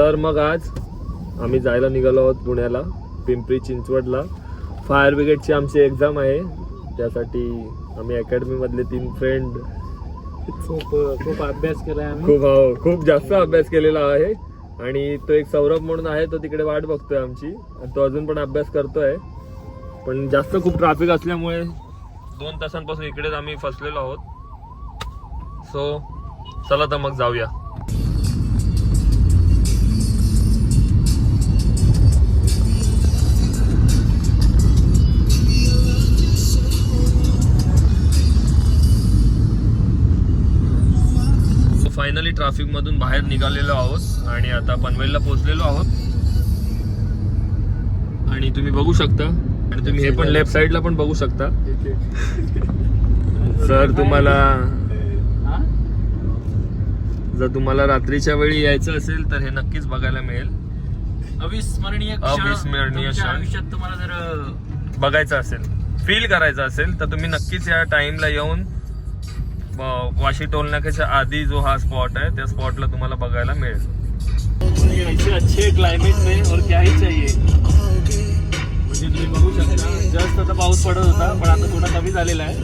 तर मग आज आम्ही जायला निघालो आहोत पुण्याला, पिंपरी चिंचवडला. फायर ब्रिगेडची आमची एक्झाम आहे, त्यासाठी आम्ही अकॅडमीमधले 3 फ्रेंड खूप अभ्यास केला आम्ही. खूप जास्त अभ्यास केलेला आहे. आणि तो एक सौरभ म्हणून आहे, तो तिकडे वाट बघतोय आमची, आणि तो अजून पण अभ्यास करतोय. पण जास्त खूप ट्रॅफिक असल्यामुळे 2 तासांपासून इकडेच आम्ही फसलेलो आहोत. सो चला तर मग जाऊया. फायनली ट्रॅफिक मधून बाहेर निघालेलो आहोत आणि आता पनवेलला पोहोचलेलो आहोत. आणि तुम्ही बघू शकता, आणि तुम्ही हे पण लेफ्ट साइडला पण बघू शकता. जर तुम्हाला रात्रीच्या वेळी यायचं असेल तर हे नक्कीच बघायला मिळेल. अविस्मरणीय क्षण आयुष्यात तुम्हाला जर बघायचं असेल, फील करायचं असेल, तर तुम्ही नक्कीच या टाइमला येऊन वाशी टोल नाक्याच्या आधी जो हा स्पॉट आहे त्या स्पॉटला तुम्हाला बघायला मिळेल. ऐसे अच्छे क्लाइमेट में और क्या ही चाहिए. म्हणजे तुम्ही बघू शकता, जस्ट आता पाऊस पडत होता पण आता थोडा कमी झालेला आहे.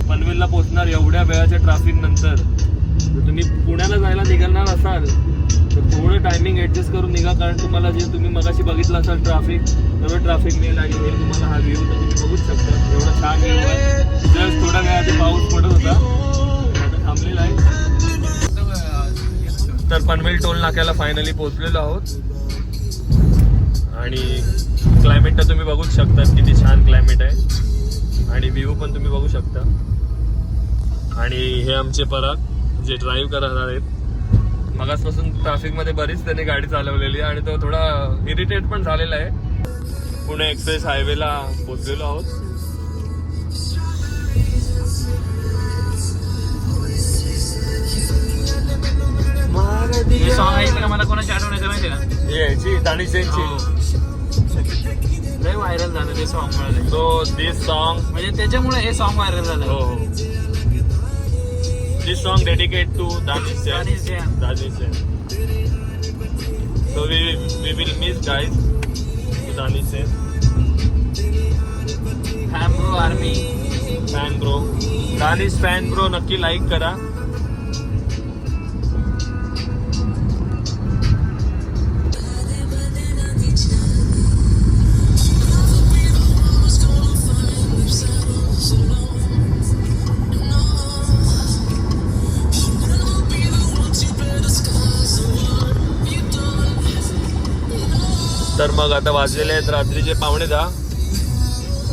पनवेलला पोहोचणार एवढ्या वेळाच्या ट्रॅफिक नंतर. जर तुम्ही पुण्याला जायला निघाणार असाल तर थोडं टायमिंग ऍडजस्ट करून निघा, कारण तुम्हाला जे तुम्ही मगाशी बघितलं असाल ट्रॅफिक, तेवढं ट्रॅफिक नाही लागेल. हे तुम्हाला हा व्ह्यू तर तुम्ही बघूच शकता, एवढा छान व्ह्यू आहे. जस्ट थोड्या वेळात पाऊस पडत होता, आता थांबलेला आहे. तर पनवेल टोल नाक्याला फायनली पोहोचलेलो आहोत. आणि क्लायमेट तर तुम्ही बघूच शकता, किती छान क्लायमेट आहे. आणि व्ह्यू पण तुम्ही बघू शकता. आणि हे आमचे पराग जे ड्राईव्ह करणार आहेत. मगासपासून ट्रॅफिकमध्ये बरीच त्याने गाडी चालवलेली आहे आणि तो थोडा इरिटेट पण झालेला आहे. पुणे एक्सप्रेस हायवेला पोहोचलेलो आहोत. हे सॉंग ऐकलं मला कोणाची आठवण येते माहिती का? याची दानिश जैनची. लय व्हायरल झालं ते सॉंग मुळे. सो दिस सॉन्ग, म्हणजे त्याच्यामुळे हे सॉंग व्हायरल झालं. हो, this song dedicate to Danish Jain. So we will miss guys to Danish Jain. Fan bro army, fan bro, Danish fan bro नक्की लाईक करा. तर मग आता वाजलेले आहेत रात्रीचे 9:15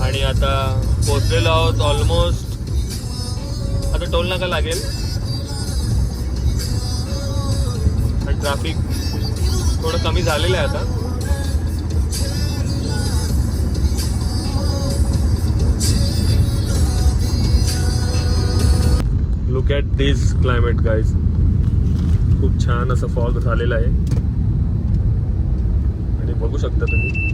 आणि आता पोहोचलेलो आहोत ऑलमोस्ट. आता टोल नाका लागेल आणि ट्रॅफिक थोडं कमी झालेलं आहे आता. Look at this climate guys. खूप छान असं फॉग झालेलं आहे, बघू शकता तुम्ही.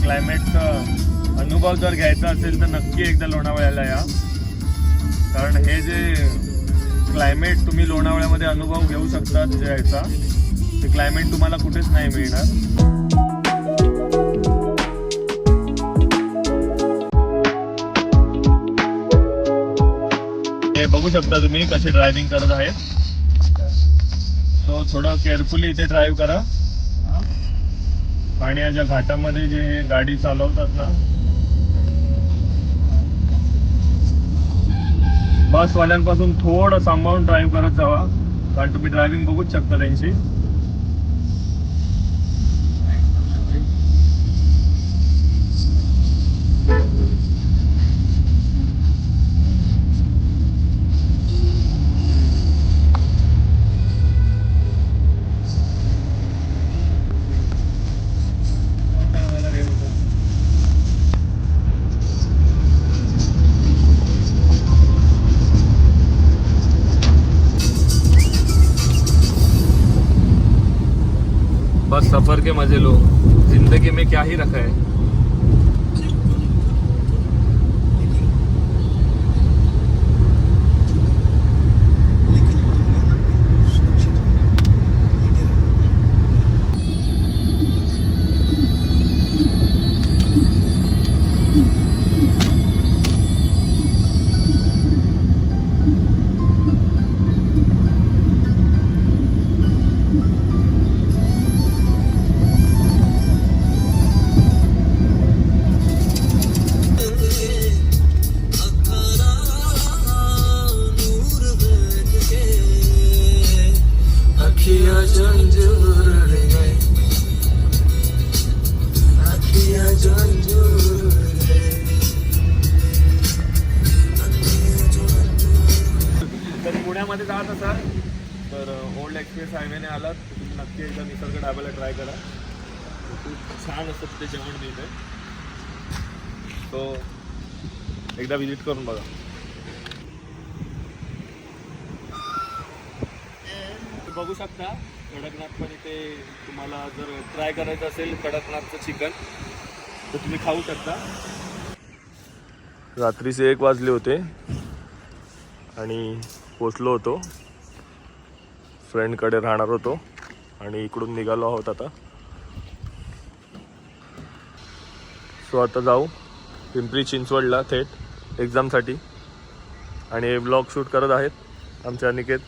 क्लायमेटचा अनुभव जर घ्यायचा असेल तर नक्की एकदा लोणावळ्याला या, कारण हे जे क्लायमेट तुम्ही लोणावळ्यामध्ये अनुभव घेऊ शकता याचा, ते क्लायमेट तुम्हाला कुठेच नाही मिळणार. हे बघू शकता तुम्ही कसे ड्रायव्हिंग करत आहेत. सो थोडं केअरफुली इथे ड्राईव्ह करा. पाण्याच्या घाटामध्ये जे गाडी चालवतात ना, बसवाल्यांपासून थोडं सांभाळून ड्राईव्ह करत जावा, कारण तुम्ही ड्रायव्हिंग बघूच शकता त्यांची. के मजे लो, जिंदगी में क्या ही रखा है. तर पुण्यामध्ये जात असाल तर ओल्ड एक्सप्रेस हायवेने आलात तर तुम्ही नक्की एकदा निसर्ग ढाब्याला ट्राय करा. खूप छान असतं तिथे जेवण मिळतं. तो एकदा विजिट करून बघा. बघू शकता कडकनाथ पण इथे तुम्हाला जर ट्राय करायचं असेल कडकनाथचं चिकन तर तुम्ही खाऊ शकता. रात्रीचे 1 वाजले होते आणि पोचलो होतो. फ्रेंडकडे राहणार होतो आणि इकडून निघालो आहोत आता. सो आता जाऊ पिंपरी चिंचवडला थेट एक्झामसाठी. आणि ब्लॉग शूट करत आहेत आमचे अनिकेत.